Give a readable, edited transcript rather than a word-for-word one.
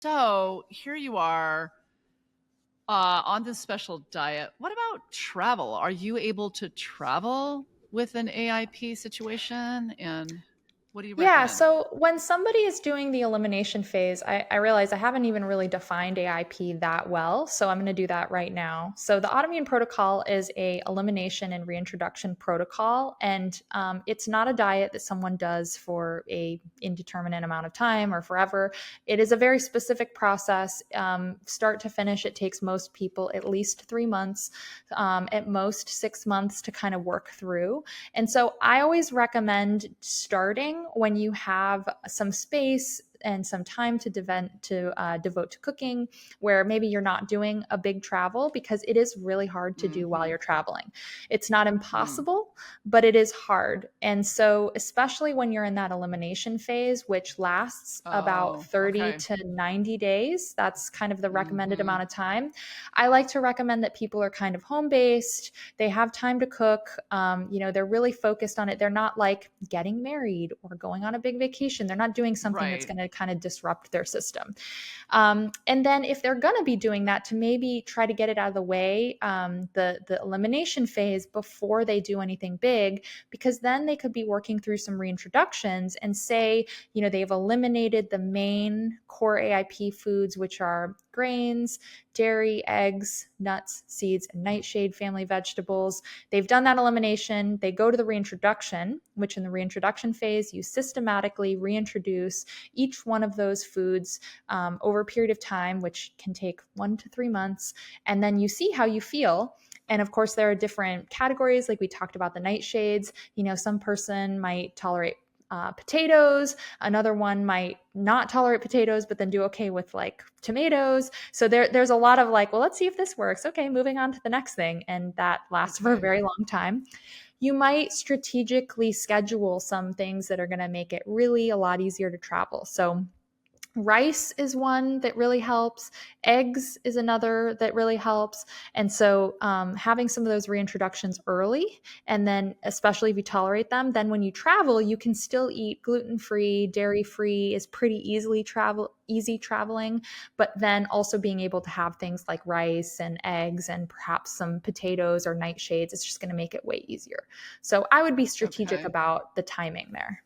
So here you are on this special diet. What about travel? Are you able to travel with an AIP situation? And what do you Yeah, recommend? so when somebody is doing the elimination phase, I realize I haven't even really defined AIP that well, so I'm going to do that right now. So the autoimmune protocol is a elimination and reintroduction protocol, and it's not a diet that someone does for a indeterminate amount of time or forever. It is a very specific process, start to finish. It takes most people at least 3 months, at most 6 months to kind of work through. And so I always recommend starting when you have some space and some time to devote to cooking, where maybe you're not doing a big travel, because it is really hard to do while Hmm. you're traveling. It's not Hmm. impossible, but it is hard. And so, especially when you're in that elimination phase, which lasts about Oh, 30 okay. to 90 days, that's kind of the recommended Hmm. amount of time. I like to recommend that people are kind of home based, they have time to cook. They're really focused on it. They're not like getting married or going on a big vacation. They're not doing something that's Right. going to kind of disrupt their system. And then if they're going to be doing that, to maybe try to get it out of the way, the elimination phase before they do anything big, because then they could be working through some reintroductions and say, they've eliminated the main core AIP foods, which are grains, dairy, eggs, nuts, seeds, and nightshade family vegetables. They've done that elimination. They go to the reintroduction, which in the reintroduction phase, you systematically reintroduce each one of those foods over a period of time, which can take 1 to 3 months. And then you see how you feel. And of course, there are different categories, like we talked about the nightshades. Some person might tolerate potatoes. Another one might not tolerate potatoes, but then do okay with like tomatoes. So there's a lot of like, well, let's see if this works. Okay, moving on to the next thing. And that lasts for a Okay. very long time. You might strategically schedule some things that are going to make it really a lot easier to travel. So rice is one that really helps. Eggs is another that really helps. And so, having some of those reintroductions early, and then especially if you tolerate them, then when you travel, you can still eat gluten free, dairy free is pretty easy traveling. But then also being able to have things like rice and eggs and perhaps some potatoes or nightshades, it's just going to make it way easier. So I would be strategic Okay. about the timing there.